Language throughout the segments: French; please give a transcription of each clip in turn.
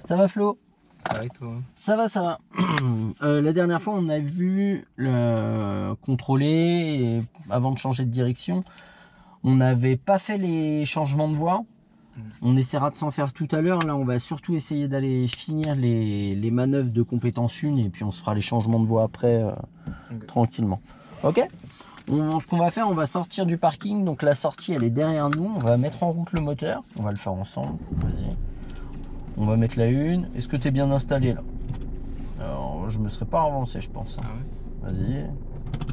Ça va Flo? Ça va et toi? Ça va, ça va. La dernière fois, on a vu le contrôler et avant de changer de direction. On n'avait pas fait les changements de voie. On essaiera de s'en faire tout à l'heure. Là, on va surtout essayer d'aller finir les manœuvres de compétence 1 et puis on se fera les changements de voie après tranquillement. Ok? Ce qu'on va faire, on va sortir du parking. Donc la sortie, elle est derrière nous. On va mettre en route le moteur. On va le faire ensemble. Vas-y. On va mettre la une. Est-ce que tu es bien installé là? Alors, je me serais pas avancé, je pense. Ah ouais? Vas-y.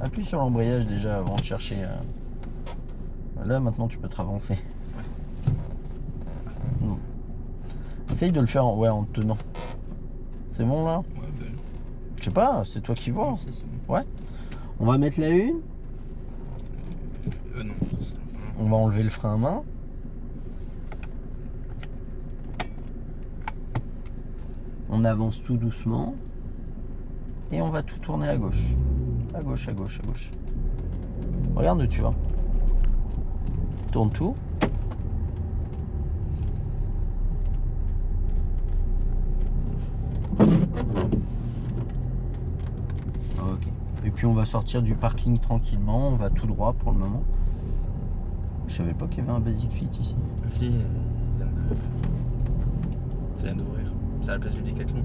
Appuie sur l'embrayage déjà avant de chercher. Là, maintenant, tu peux te avancer. Ouais. Essaye de le faire en te tenant. C'est bon là? Ouais, ben. Je sais pas, c'est toi qui vois. C'est bon. Ouais. On va mettre la une. Non. On va enlever le frein à main. On avance tout doucement. Et on va tout tourner à gauche. À gauche, à gauche, à gauche. Regarde où tu vas. Tourne tout. Ok. Et puis on va sortir du parking tranquillement. On va tout droit pour le moment. Je savais pas qu'il y avait un Basic Fit ici. Si, ça vient d'ouvrir. C'est à la place du Décathlon.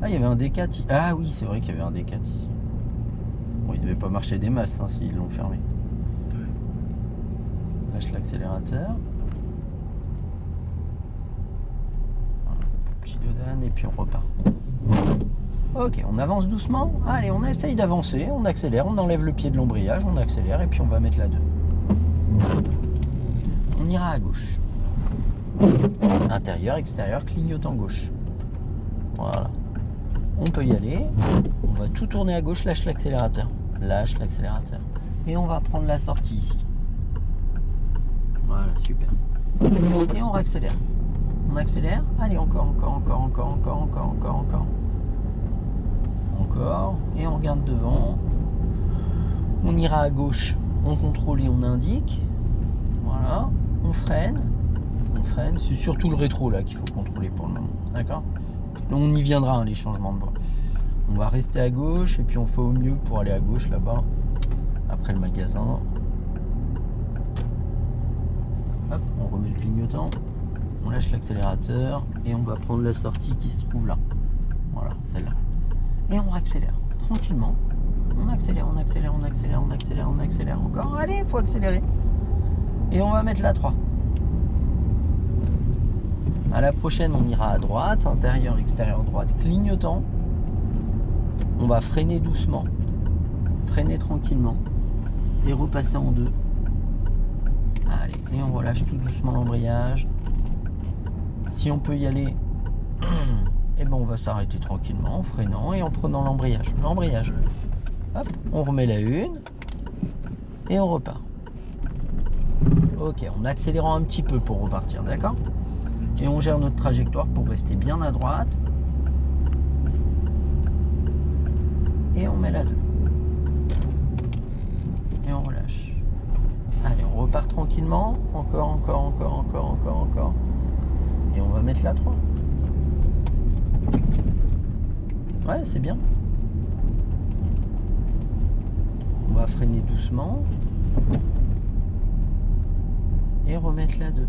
Ah, il y avait un D4 ici. Ah oui, c'est vrai qu'il y avait un D4 ici. Bon, il devait pas marcher des masses hein, s'ils l'ont fermé. Ouais. Lâche l'accélérateur. Voilà, petit dodane et puis on repart. Ok, on avance doucement. Allez, on essaye d'avancer. On accélère, on enlève le pied de l'embrayage, on accélère et puis on va mettre la 2. On ira à gauche. Intérieur, extérieur, clignotant gauche. Voilà. On peut y aller. On va tout tourner à gauche, lâche l'accélérateur. Lâche l'accélérateur. Et on va prendre la sortie ici. Voilà, super. Et on réaccélère. On accélère. Allez, encore. Encore. Et on regarde devant. On ira à gauche. On contrôle et on indique. Voilà. On freine. C'est surtout le rétro là qu'il faut contrôler pour le moment. D'accord? On y viendra, hein, les changements de voie. On va rester à gauche et puis on fait au mieux pour aller à gauche là-bas. Après le magasin. Hop, on remet le clignotant. On lâche l'accélérateur et on va prendre la sortie qui se trouve là. Voilà, celle-là. Et on accélère tranquillement. On accélère encore. Allez, il faut accélérer. Et on va mettre la 3. À la prochaine, on ira à droite, intérieur, extérieur, droite, clignotant. On va freiner doucement, freiner tranquillement et repasser en 2. Allez, et on relâche tout doucement l'embrayage. Si on peut y aller, et ben on va s'arrêter tranquillement en freinant et en prenant l'embrayage. Hop, on remet la une et on repart. Ok, en accélérant un petit peu pour repartir, d'accord? Et on gère notre trajectoire pour rester bien à droite. Et on met la 2. Et on relâche. Allez, on repart tranquillement. Encore. Et on va mettre la 3. Ouais, c'est bien. On va freiner doucement. Et remettre la 2.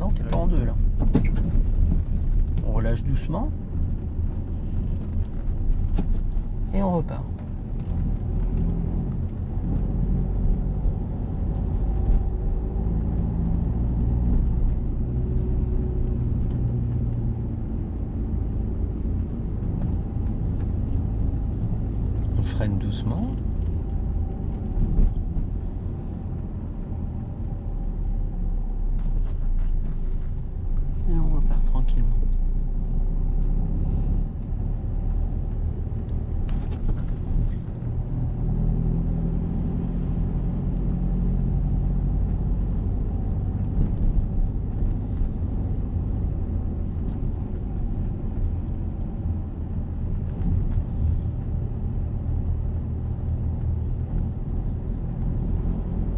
Non, t'es pas en 2 là. On relâche doucement. Et on repart. On freine doucement. Et on repart tranquillement.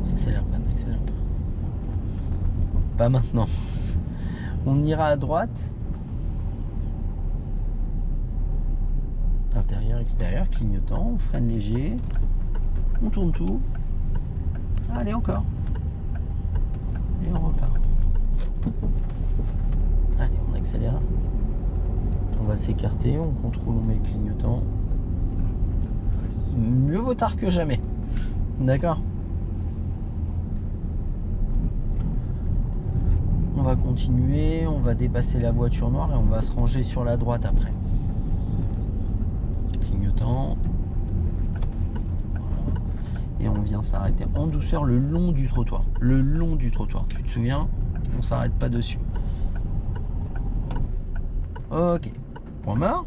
N'accélère pas. Pas maintenant. On ira à droite. Intérieur, extérieur, clignotant, on freine léger. On tourne tout. Allez, encore. Et on repart. Allez, on accélère. On va s'écarter, on contrôle, on met le clignotant. Mieux vaut tard que jamais. D'accord? On va continuer, on va dépasser la voiture noire et on va se ranger sur la droite après. Clignotant. Voilà. Et on vient s'arrêter en douceur le long du trottoir. Le long du trottoir. Tu te souviens? On s'arrête pas dessus. Ok. Point mort.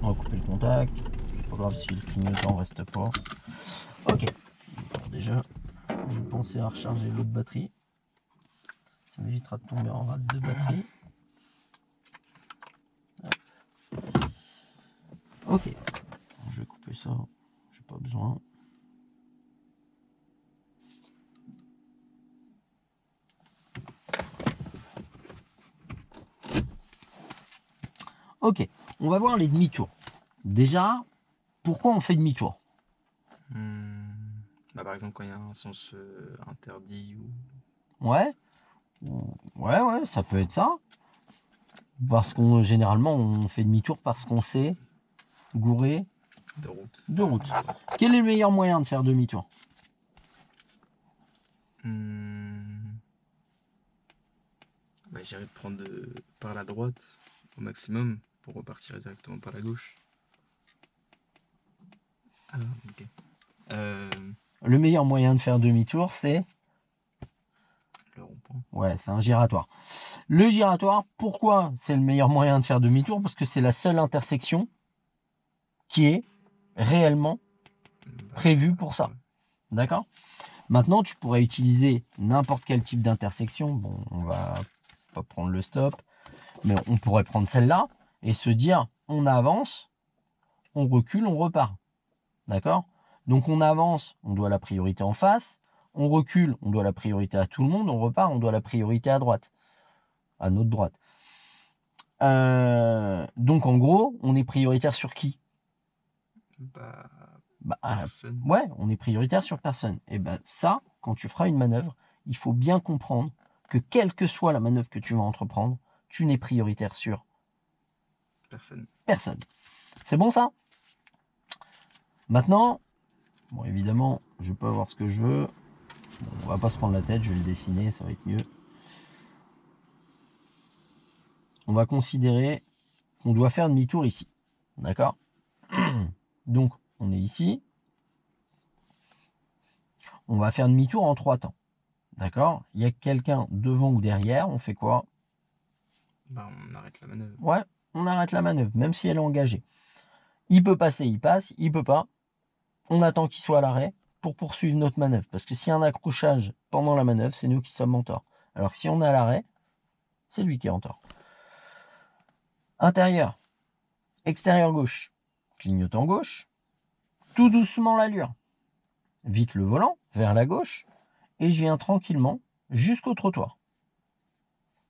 On va couper le contact. C'est pas grave si le clignotant reste pas. Ok. Alors déjà, je vais penser à recharger l'autre batterie. Ça m'évitera de tomber en rade de batterie. Ok. Je vais couper ça. J'ai pas besoin. Ok. On va voir les demi-tours. Déjà, pourquoi on fait demi-tour? Bah, par exemple, quand il y a un sens interdit ou. Ouais. Ouais, ça peut être ça. Parce qu'on généralement on fait demi-tour parce qu'on s'est gouré De route. de route. Quel est le meilleur moyen de faire demi-tour? Bah, j'irais prendre par la droite au maximum pour repartir directement par la gauche. Ah, ok. Le meilleur moyen de faire demi-tour, c'est... Le rond-point. Ouais, c'est un giratoire. Le giratoire, pourquoi c'est le meilleur moyen de faire demi-tour? Parce que c'est la seule intersection qui est réellement prévue pour ça. Ouais. D'accord? Maintenant, tu pourrais utiliser n'importe quel type d'intersection. Bon, on va pas prendre le stop, mais on pourrait prendre celle-là et se dire, on avance, on recule, on repart. D'accord? Donc on avance, on doit la priorité en face. On recule, on doit la priorité à tout le monde. On repart, on doit la priorité à droite. À notre droite. Donc en gros, on est prioritaire sur qui? Bah, Bah, personne. ouais, on est prioritaire sur personne. Et ben ça, quand tu feras une manœuvre, il faut bien comprendre que quelle que soit la manœuvre que tu vas entreprendre, tu n'es prioritaire sur Personne. personne. C'est bon ça? Maintenant, bon évidemment, je peux avoir ce que je veux. Bon, on va pas se prendre la tête, je vais le dessiner, ça va être mieux. On va considérer qu'on doit faire demi-tour ici. D'accord? Donc, on est ici. On va faire demi-tour en 3 temps. D'accord? Il y a quelqu'un devant ou derrière, on fait quoi? Bah, on arrête la manœuvre. Ouais, on arrête la manœuvre, même si elle est engagée. Il peut passer, il passe, il peut pas. On attend qu'il soit à l'arrêt pour poursuivre notre manœuvre. Parce que s'il y a un accrochage pendant la manœuvre, c'est nous qui sommes en tort. Alors que si on est à l'arrêt, c'est lui qui est en tort. Intérieur, extérieur gauche, clignotant gauche, tout doucement l'allure. Vite le volant, vers la gauche, et je viens tranquillement jusqu'au trottoir.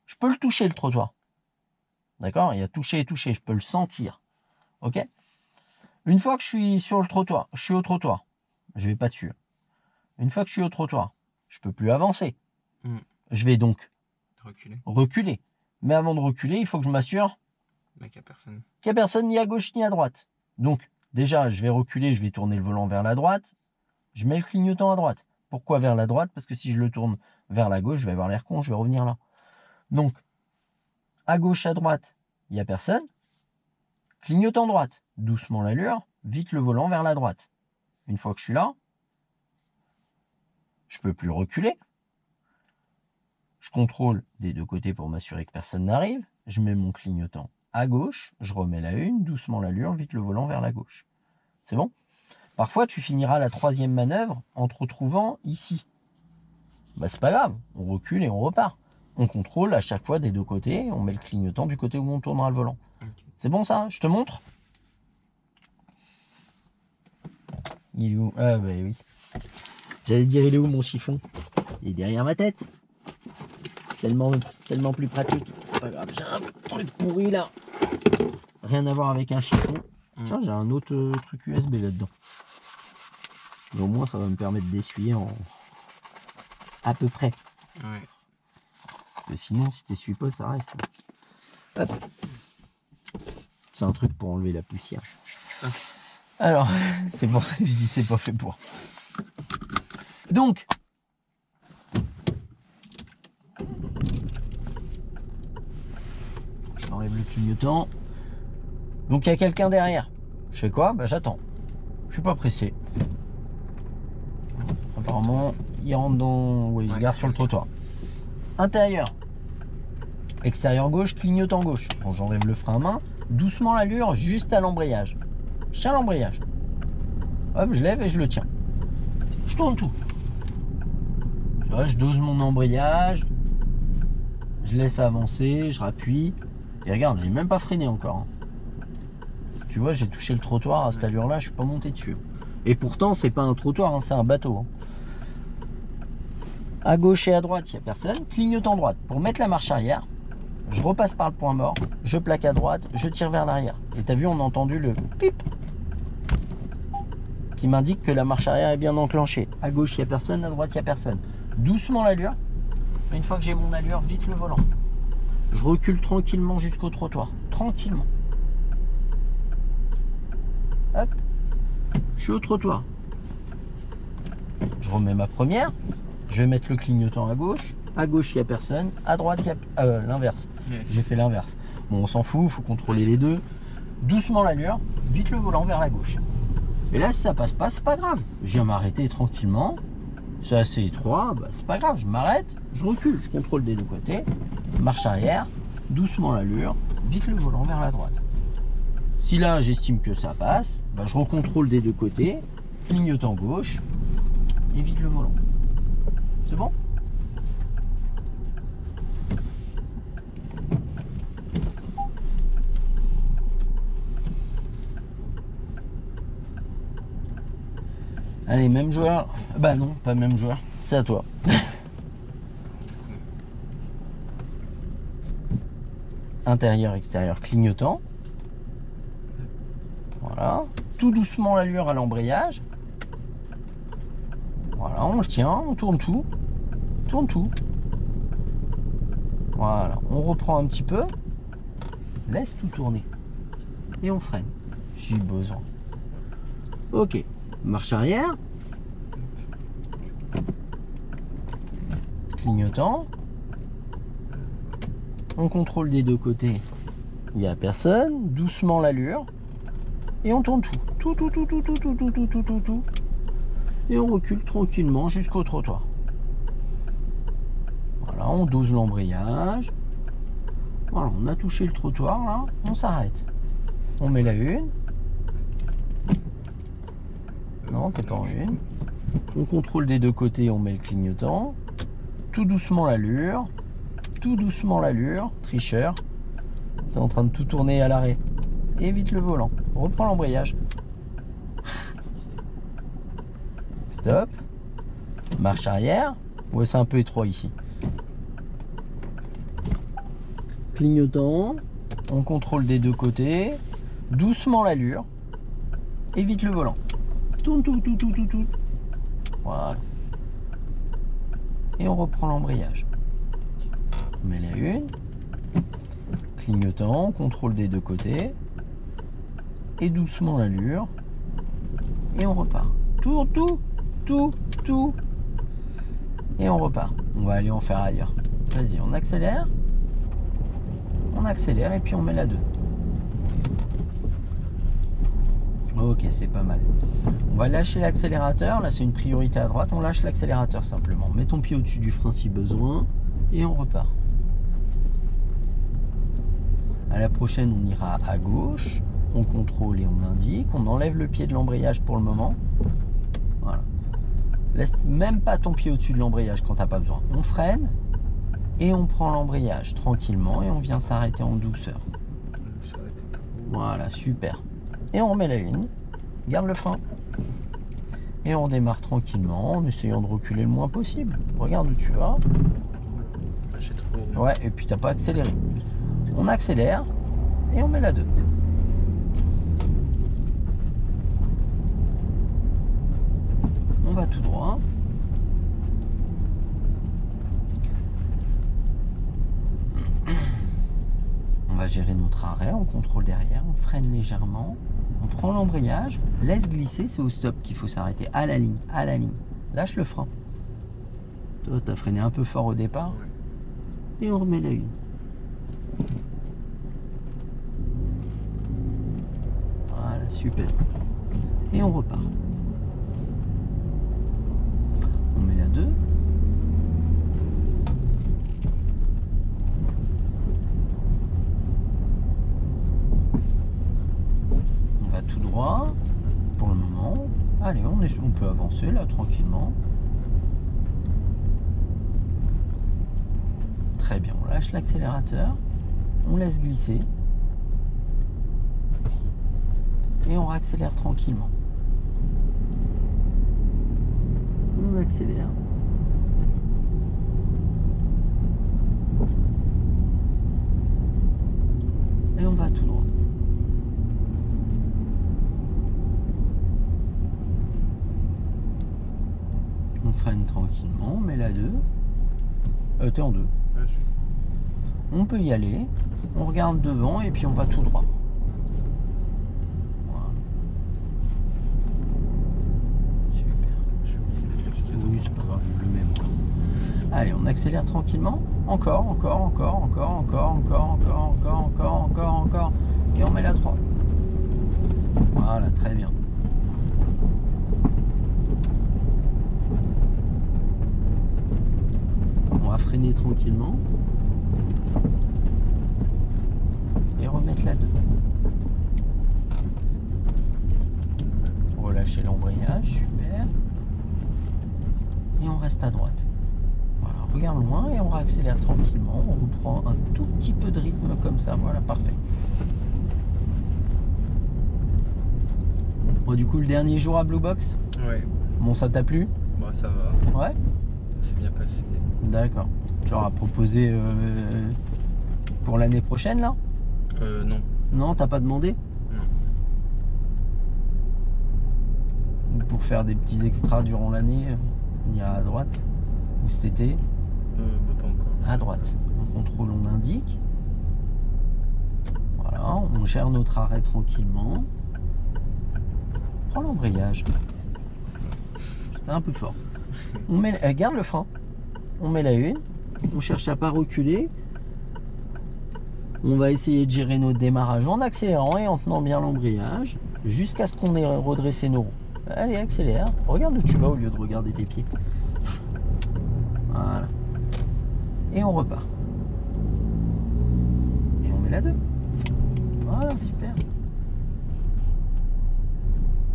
Je peux le toucher, le trottoir. D'accord? Il y a toucher et toucher, je peux le sentir. Ok? Une fois que je suis sur le trottoir, je suis au trottoir, je vais pas dessus. Une fois que je suis au trottoir, je peux plus avancer. Je vais donc reculer. Mais avant de reculer, il faut que je m'assure qu'il n'y a personne. Qu'il n'y a personne ni à gauche ni à droite. Donc, déjà, je vais reculer, je vais tourner le volant vers la droite. Je mets le clignotant à droite. Pourquoi vers la droite? Parce que si je le tourne vers la gauche, je vais avoir l'air con, je vais revenir là. Donc, à gauche, à droite, il n'y a personne. Clignotant droite, doucement l'allure, vite le volant vers la droite. Une fois que je suis là, je ne peux plus reculer. Je contrôle des deux côtés pour m'assurer que personne n'arrive. Je mets mon clignotant à gauche, je remets la une, doucement l'allure, vite le volant vers la gauche. C'est bon? Parfois, tu finiras la troisième manœuvre en te retrouvant ici. Bah, c'est pas grave, on recule et on repart. On contrôle à chaque fois des deux côtés, on met le clignotant du côté où on tournera le volant. Okay. C'est bon ça? Je te montre? Il est où? Ah bah oui. J'allais dire il est où mon chiffon? Il est derrière ma tête. Tellement plus pratique. C'est pas grave, j'ai un truc pourri là. Rien à voir avec un chiffon. Tiens, j'ai un autre truc USB là-dedans. Mais au moins, ça va me permettre d'essuyer en... à peu près. Ouais. Parce que sinon, si t'essuies pas, ça reste. Hop. C'est un truc pour enlever la poussière. Alors, c'est pour ça que je dis c'est pas fait pour. Donc, j'enlève le clignotant. Donc, il y a quelqu'un derrière. Je fais quoi? Bah, j'attends. Je suis pas pressé. Apparemment, il rentre dans... Oui, il se gare sur le trottoir. Intérieur. Extérieur gauche, clignotant gauche. Bon, j'enlève le frein à main. Doucement l'allure, juste à l'embrayage. Je tiens l'embrayage. Hop, je lève et je le tiens. Je tourne tout. Tu vois, je dose mon embrayage. Je laisse avancer, je rappuie. Et regarde, j'ai même pas freiné encore. Hein. Tu vois, j'ai touché le trottoir à cette allure-là, je suis pas monté dessus. Et pourtant, c'est pas un trottoir, hein, c'est un bateau. Hein. À gauche et à droite, il n'y a personne. Clignotant droite. Pour mettre la marche arrière, je repasse par le point mort, je plaque à droite, je tire vers l'arrière. Et t'as vu, on a entendu le pip qui m'indique que la marche arrière est bien enclenchée. À gauche, il n'y a personne, à droite, il n'y a personne. Doucement l'allure. Une fois que j'ai mon allure, vite le volant. Je recule tranquillement jusqu'au trottoir. Tranquillement. Hop. Je suis au trottoir. Je remets ma première. Je vais mettre le clignotant à gauche. À gauche, il n'y a personne. À droite, il y a... l'inverse. Yes. J'ai fait l'inverse. Bon, on s'en fout, il faut contrôler les deux. Doucement l'allure. Vite le volant vers la gauche. Et là, si ça passe pas, c'est pas grave. Je viens m'arrêter tranquillement. C'est assez étroit, bah, c'est pas grave. Je m'arrête, je recule. Je contrôle des deux côtés. Marche arrière. Doucement l'allure. Vite le volant vers la droite. Si là, j'estime que ça passe, bah, je recontrôle des deux côtés. Clignotant gauche. Et vite le volant. C'est bon? Allez, même joueur. Bah non, pas même joueur. C'est à toi. Intérieur, extérieur, clignotant. Voilà. Tout doucement l'allure à l'embrayage. Voilà, on le tient, on tourne tout. Tourne tout. Voilà, on reprend un petit peu. Laisse tout tourner. Et on freine, si besoin. Ok, marche arrière. Clignotant. On contrôle des deux côtés. Il n'y a personne. Doucement l'allure. Et on tourne tout. Tout. Et on recule tranquillement jusqu'au trottoir. Voilà, on dose l'embrayage. Voilà, on a touché le trottoir là. On s'arrête. On met la une. Non, t'es pas en une. On contrôle des deux côtés, on met le clignotant. Tout doucement l'allure. Tout doucement l'allure. Tricheur. T'es en train de tout tourner à l'arrêt. Évite le volant. Reprends l'embrayage. Stop. Marche arrière. Ouais, c'est un peu étroit ici. Clignotant. On contrôle des deux côtés. Doucement l'allure. Évite le volant. Tourne tout. Voilà. Et on reprend l'embrayage. On met la une. Clignotant, contrôle des deux côtés. Et doucement l'allure. Et on repart. Tourne tout. Et on repart. On va aller en faire ailleurs. Vas-y, on accélère. On accélère et puis on met la 2. Ok, c'est pas mal. On va lâcher l'accélérateur. Là, c'est une priorité à droite. On lâche l'accélérateur simplement. Mets ton pied au-dessus du frein si besoin. Et on repart. À la prochaine, on ira à gauche. On contrôle et on indique. On enlève le pied de l'embrayage pour le moment. Voilà. Laisse même pas ton pied au-dessus de l'embrayage quand tu n'as pas besoin. On freine et on prend l'embrayage tranquillement et on vient s'arrêter en douceur. Voilà, super. Et on remet la une. Garde le frein. Et on démarre tranquillement en essayant de reculer le moins possible. Regarde où tu vas. J'ai trop. Ouais, et puis t'as pas accéléré. On accélère et on met la 2. On va tout droit. On va gérer notre arrêt, on contrôle derrière, on freine légèrement, on prend l'embrayage, laisse glisser, c'est au stop qu'il faut s'arrêter, à la ligne, à la ligne. Lâche le frein. Toi, t'as freiné un peu fort au départ. Ouais. Et on remet la 1. Voilà, super. Et on repart. On met la 2. On va tout droit pour le moment. Allez, on peut avancer là tranquillement. Très bien, on lâche l'accélérateur, on laisse glisser et on réaccélère tranquillement. On accélère. Et on va tout droit. On freine tranquillement, on met la 2. T'es en 2. Ouais, On peut y aller, on regarde devant et puis on va tout droit. Voilà. Super. Oui, c'est pas grave, je le mets moi. Allez, on accélère tranquillement. Encore. Et on met la 3. Voilà, très bien. On va freiner tranquillement. Et remettre la 2. Relâcher l'embrayage, super. Et on reste à droite. Voilà, regarde loin et on réaccélère tranquillement. On reprend un tout petit peu de rythme comme ça. Voilà, parfait. Bon, du coup, le dernier jour à Blue Box, Ouais. bon, ça t'a plu? Bon, ça va. Ouais. C'est bien passé. D'accord. Tu auras proposé pour l'année prochaine là? Non. Non, t'as pas demandé? Non. Ou pour faire des petits extras durant l'année, il y a à droite. Ou cet été? Bah, pas encore. À droite. On contrôle, on indique. Voilà, on gère notre arrêt tranquillement. Prends l'embrayage. C'était un peu fort. On met, garde le frein. On met la 1. On cherche à pas reculer. On va essayer de gérer notre démarrage en accélérant et en tenant bien l'embrayage jusqu'à ce qu'on ait redressé nos roues. Allez, accélère. Regarde où tu vas au lieu de regarder tes pieds. Voilà. Et on repart. Et on met la 2. Voilà, super.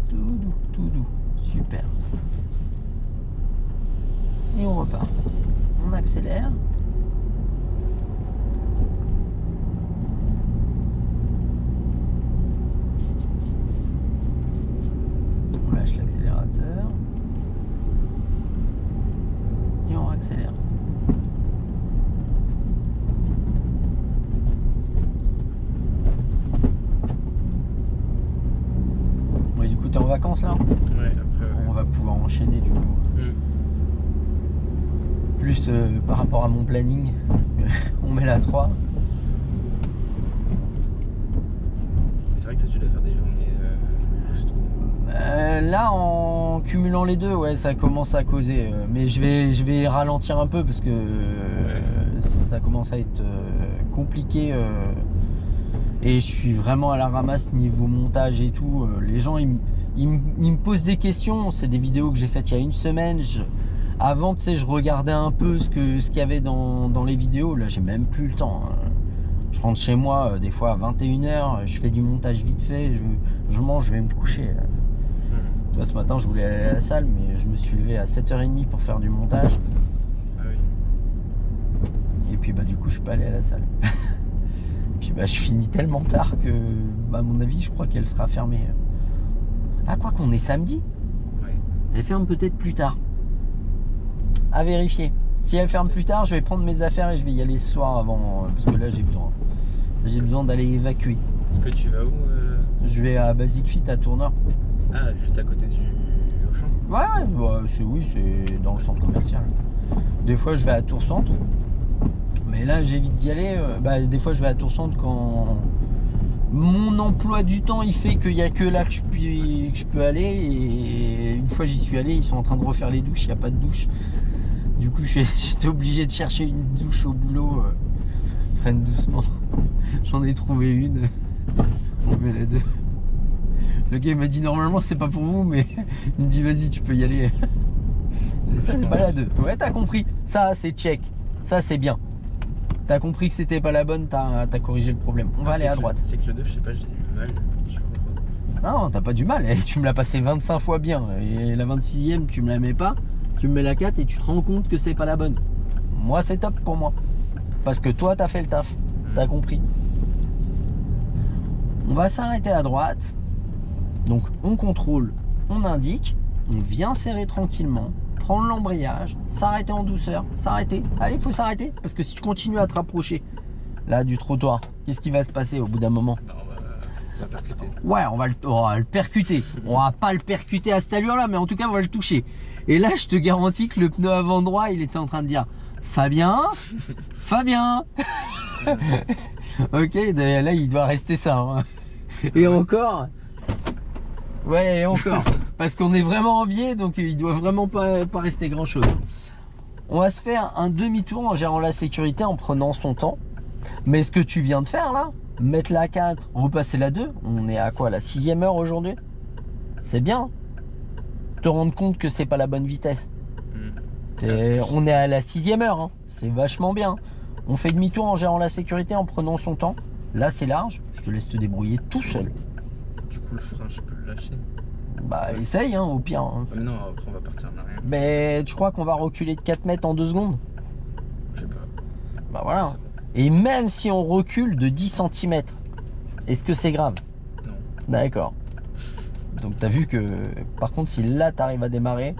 Tout doux. Super. Et on repart. On accélère. On lâche l'accélérateur. Et on accélère. Ouais, du coup, t'es en vacances là? Ouais, après. On va pouvoir enchaîner du coup. Plus par rapport à mon planning, on met la 3. C'est vrai que toi, tu dois faire des journées costauds. Là, en cumulant les deux, ouais, ça commence à causer. Mais je vais ralentir un peu parce que ça commence à être compliqué. Et je suis vraiment à la ramasse niveau montage et tout. Les gens, ils me posent des questions. C'est des vidéos que j'ai faites il y a une semaine. Avant, tu sais, je regardais un peu ce qu'il y avait dans les vidéos. Là, j'ai même plus le temps. Je rentre chez moi, des fois à 21h. Je fais du montage vite fait. Je mange, je vais me coucher. Tu vois, ce matin, je voulais aller à la salle, mais je me suis levé à 7h30 pour faire du montage. Ah oui. Et puis, bah, du coup, je suis pas allé à la salle. Puis, bah, je finis tellement tard que, à mon avis, je crois qu'elle sera fermée. Ah, quoi qu'on est samedi? Ouais. Elle ferme peut-être plus tard. À vérifier. Si elle ferme plus tard, je vais prendre mes affaires et je vais y aller ce soir avant. Parce que là, j'ai besoin. J'ai besoin d'aller évacuer. Est-ce que tu vas où Je vais à Basic Fit à Tourneur. Ah, juste à côté du Auchan. Ouais, bah, oui, c'est dans le centre commercial. Des fois, je vais à Tour Centre. Mais là, j'évite d'y aller. Des fois, je vais à Tour Centre quand mon emploi du temps, il fait qu'il n'y a que là que je peux aller. Et une fois, j'y suis allé, ils sont en train de refaire les douches. Il n'y a pas de douche. Du coup, j'étais obligé de chercher une douche au boulot. Freine doucement. J'en ai trouvé une. On met les deux. Le gars il m'a dit normalement c'est pas pour vous, mais il me dit vas-y tu peux y aller. Et ça c'est pas la 2. Ouais, t'as compris. Ça c'est check. Ça c'est bien. T'as compris que c'était pas la bonne, t'as corrigé le problème. On va aller à droite. C'est que le 2, je sais pas, j'ai eu mal. Je sais pas pourquoi. Non, t'as pas du mal. Tu me l'as passé 25 fois bien. Et la 26e, tu me la mets pas. Tu me mets la 4 et tu te rends compte que c'est pas la bonne. Moi c'est top pour moi. Parce que toi t'as fait le taf. T'as compris. On va s'arrêter à droite. Donc on contrôle, on indique, on vient serrer tranquillement, prendre l'embrayage, s'arrêter en douceur, s'arrêter. Allez, il faut s'arrêter parce que si tu continues à te rapprocher là du trottoir, qu'est-ce qui va se passer au bout d'un moment? Non, on va percuter. Ouais, on va le percuter. On va pas le percuter à cette allure-là, mais en tout cas, on va le toucher. Et là, je te garantis que le pneu avant droit, il était en train de dire Fabien, Fabien. Ok, là, il doit rester ça. Hein. Et encore. Ouais, et encore. Parce qu'on est vraiment en biais, donc il doit vraiment pas rester grand chose. On va se faire un demi-tour en gérant la sécurité, en prenant son temps. Mais ce que tu viens de faire là, mettre la 4, repasser la 2, on est à quoi, la 6e heure aujourd'hui? C'est bien. Te rendre compte que c'est pas la bonne vitesse. On est à la 6e heure, hein. C'est vachement bien. On fait demi-tour en gérant la sécurité, en prenant son temps. Là c'est large, je te laisse te débrouiller tout seul. Du coup le frein je peux le lâcher. Bah essaye hein, au pire. Hein. Mais non, après on va partir en arrière. Mais tu crois qu'on va reculer de 4 mètres en 2 secondes? Je sais pas. Bah voilà. Et même si on recule de 10 cm, est-ce que c'est grave? Non. D'accord. Donc t'as vu que par contre si là t'arrives à démarrer,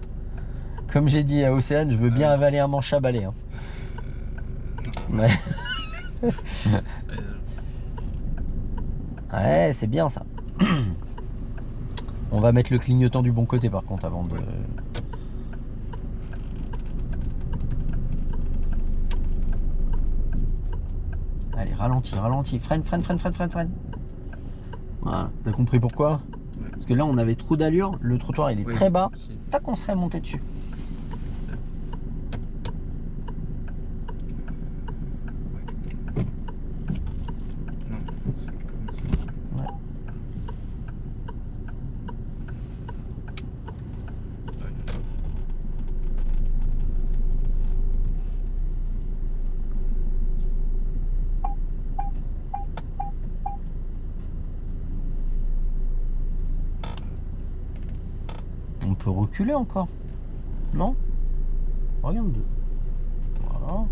comme j'ai dit à Océane, je veux bien avaler un manche à balai. Hein. Ouais. Ouais, c'est bien ça. On va mettre le clignotant du bon côté par contre avant de... Allez, ralentis, ralentis, freine. Voilà, t'as compris pourquoi? Ouais. Parce que là on avait trop d'allure, le trottoir il est très bas, tac on serait monté dessus. Non, c'est comme ça. Ouais. On peut reculer encore. Non? Regarde. Voilà.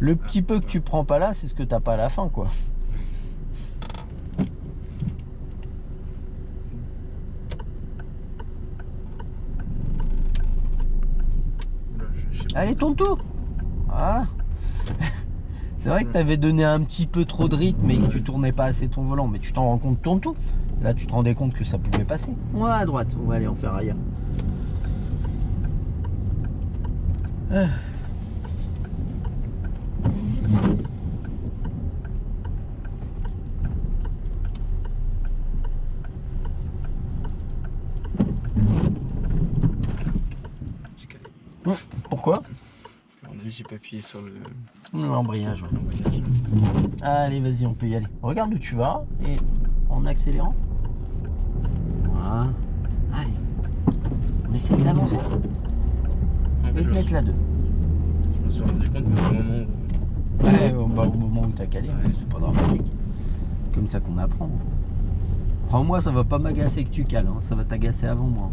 Le petit peu que tu prends pas là, c'est ce que t'as pas à la fin, quoi. Allez, tourne tout. Ah. C'est vrai que tu avais donné un petit peu trop de rythme et que tu tournais pas assez ton volant, mais tu t'en rends compte, tourne tout. Là, tu te rendais compte que ça pouvait passer. Ouais, à droite, on va aller en faire ailleurs. Pourquoi? Parce qu'à mon avis, j'ai pas appuyé sur l'embrayage. Allez, vas-y, on peut y aller. Regarde où tu vas et en accélérant. Voilà. Allez. On essaie d'avancer. Et de mettre la 2. Je me suis rendu compte au moment où... Ouais, au moment où t'as calé, ouais. C'est pas dramatique. Comme ça qu'on apprend. Crois-moi, ça va pas m'agacer que tu cales, hein. Ça va t'agacer avant moi.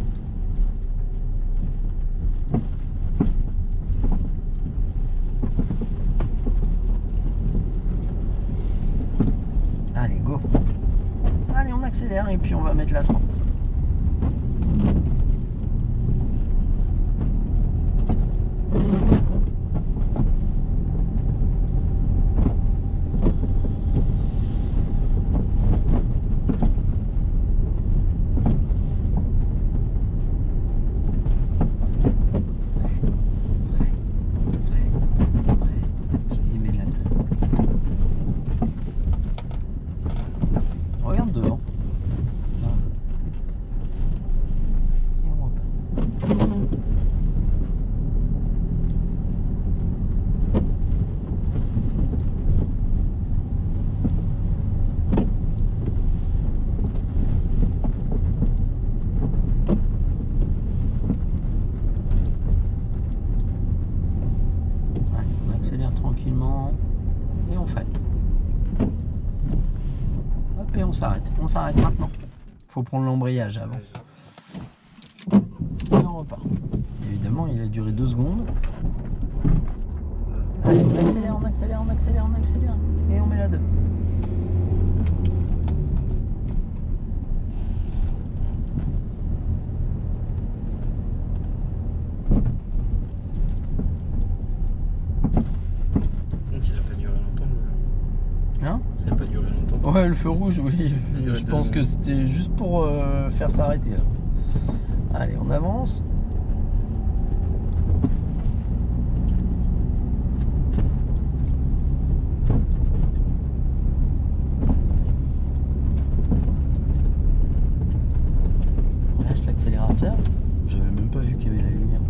Allez, go. Allez, on accélère et puis on va mettre la 3. tranquillement. Et on freine. Hop, et on s'arrête. On s'arrête maintenant. Faut prendre l'embrayage avant. Et on repart. Évidemment, il a duré 2 secondes. Allez, on accélère, on accélère, on accélère, on accélère. Et on met la 2. Il n'a pas duré longtemps. Hein? Ça n'a pas duré longtemps. Ouais, le feu rouge, oui. Il Je pense que c'était juste pour faire s'arrêter. Allez, on avance. On lâche l'accélérateur. J'avais même pas vu qu'il y avait la lumière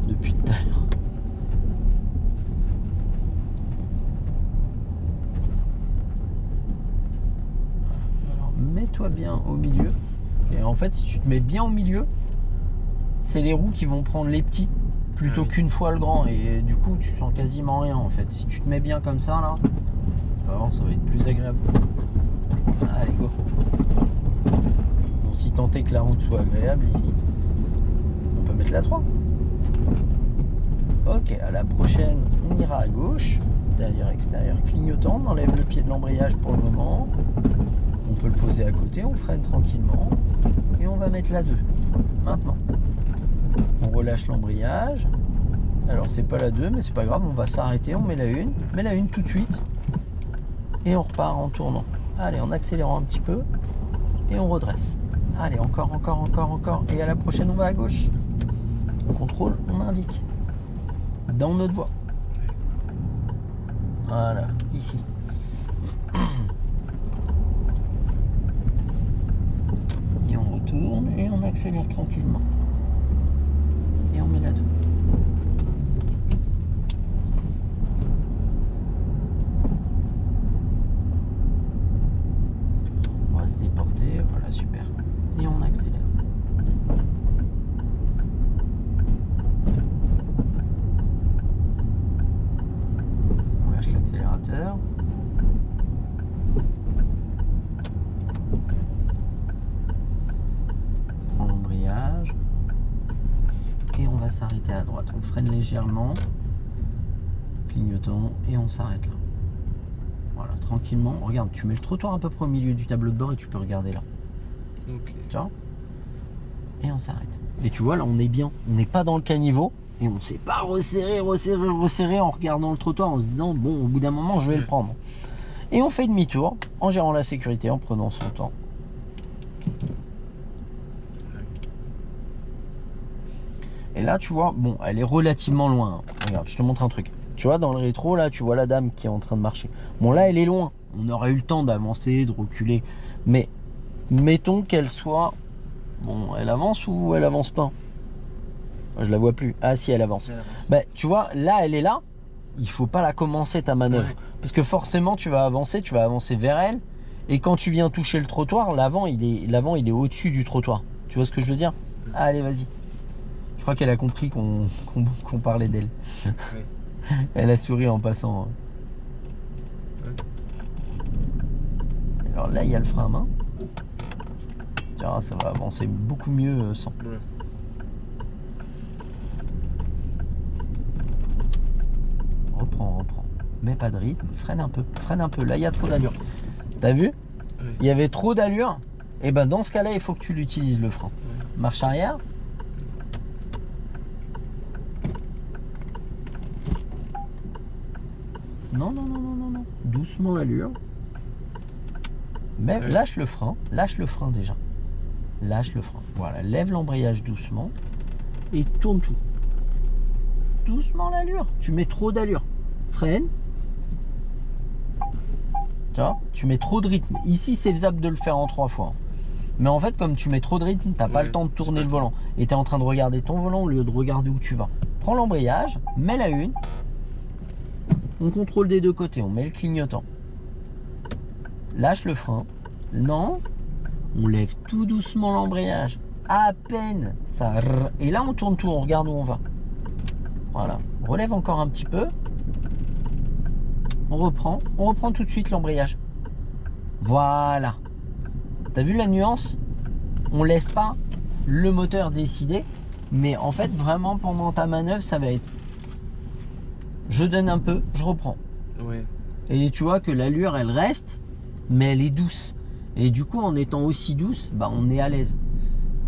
depuis tout à l'heure. Alors, mets-toi bien au milieu. Et en fait, si tu te mets bien au milieu, c'est les roues qui vont prendre les petits plutôt qu'une fois le grand. Et du coup, tu sens quasiment rien en fait. Si tu te mets bien comme ça, là, alors, ça va être plus agréable. Allez, go. Bon, si tant est que la route soit agréable ici, on peut mettre la 3. Ok, à la prochaine, on ira à gauche. Derrière, extérieur, clignotant. On enlève le pied de l'embrayage pour le moment. On peut le poser à côté, on freine tranquillement. Et on va mettre la 2. Maintenant. On relâche l'embrayage. Alors c'est pas la 2, mais c'est pas grave, on va s'arrêter, on met la 1. Met la 1 tout de suite. Et on repart en tournant. Allez, en accélérant un petit peu. Et on redresse. Allez, encore, encore, encore, encore. Et à la prochaine, on va à gauche. On contrôle, on indique. Dans notre voie. Voilà, ici. Et on retourne et on accélère tranquillement. Et on met la 2. On va se déporter, voilà, super. Et on accélère. On lâche l'accélérateur. On prend l'embrayage. Et on va s'arrêter à droite. On freine légèrement. Clignotant. Et on s'arrête là. Voilà, tranquillement. Regarde, tu mets le trottoir à peu près au milieu du tableau de bord et tu peux regarder là. Ok. Tu vois? Et on s'arrête. Et tu vois, là, on est bien. On n'est pas dans le caniveau. Et on ne s'est pas resserré, resserré, resserré en regardant le trottoir en se disant, bon, au bout d'un moment, je vais le prendre. Et on fait demi-tour en gérant la sécurité, en prenant son temps. Et là, tu vois, bon, elle est relativement loin. Regarde, je te montre un truc. Tu vois, dans le rétro, là, tu vois la dame qui est en train de marcher. Bon, là, elle est loin. On aurait eu le temps d'avancer, de reculer. Mais mettons qu'elle soit... Bon, elle avance ou elle avance pas? Je la vois plus. Ah si, elle avance. Bah, tu vois, là, elle est là. Il faut pas la commencer ta manœuvre. Ouais. Parce que forcément, tu vas avancer vers elle. Et quand tu viens toucher le trottoir, l'avant, il est au-dessus du trottoir. Tu vois ce que je veux dire? Allez, vas-y. Je crois qu'elle a compris qu'on parlait d'elle. Ouais. Elle a souri en passant. Ouais. Alors là, il y a le frein à main. Tiens, ça va avancer beaucoup mieux sans. Ouais. Reprends. Mets pas de rythme, freine un peu. Là, il y a trop d'allure. T'as vu? Il y avait trop d'allure. Et ben dans ce cas-là, il faut que tu l'utilises le frein. Ouais. Marche arrière. Non. Doucement l'allure. Mais lâche le frein déjà. Lâche le frein. Voilà, lève l'embrayage doucement et tourne tout. Doucement l'allure. Tu mets trop d'allure. Freine. Tu vois, tu mets trop de rythme. Ici, c'est faisable de le faire en 3 fois. Mais en fait, comme tu mets trop de rythme, t'as pas le temps de tourner le volant. Et tu es en train de regarder ton volant au lieu de regarder où tu vas. Prends l'embrayage, mets la 1. On contrôle des deux côtés, on met le clignotant. Lâche le frein. Non. On lève tout doucement l'embrayage. À peine. Ça. Et là, on tourne tout, on regarde où on va. Voilà. Relève encore un petit peu. on reprend tout de suite l'embrayage. Voilà. T'as vu la nuance? On laisse pas le moteur décider, mais en fait vraiment pendant ta manœuvre ça va être je donne un peu, je reprends. Ouais. Et tu vois que l'allure elle reste, mais elle est douce. Et du coup en étant aussi douce, bah on est à l'aise.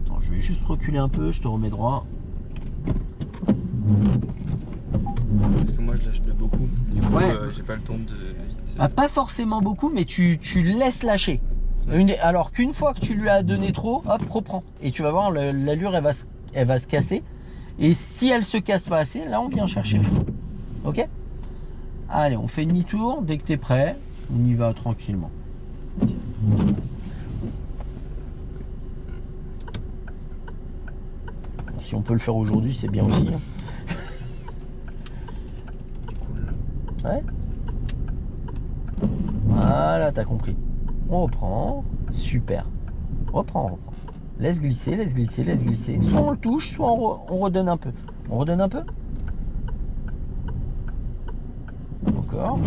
Attends, je vais juste reculer un peu, je te remets droit. Parce que moi je lâche de beaucoup. Du coup, Ouais. j'ai pas le temps de vite. Ah, pas forcément beaucoup, mais tu laisses lâcher. Alors qu'une fois que tu lui as donné trop, hop, reprends. Et tu vas voir, l'allure, elle va se casser. Et si elle se casse pas assez, là, on vient chercher le frein. Ok? Allez, on fait demi-tour. Dès que tu es prêt, on y va tranquillement. Bon, si on peut le faire aujourd'hui, c'est bien aussi. Hein. Cool. Ouais. Voilà, t'as compris. On reprend. Super. Reprends. Laisse glisser, laisse glisser, laisse glisser. Soit on le touche, soit on redonne un peu. On redonne un peu. Encore.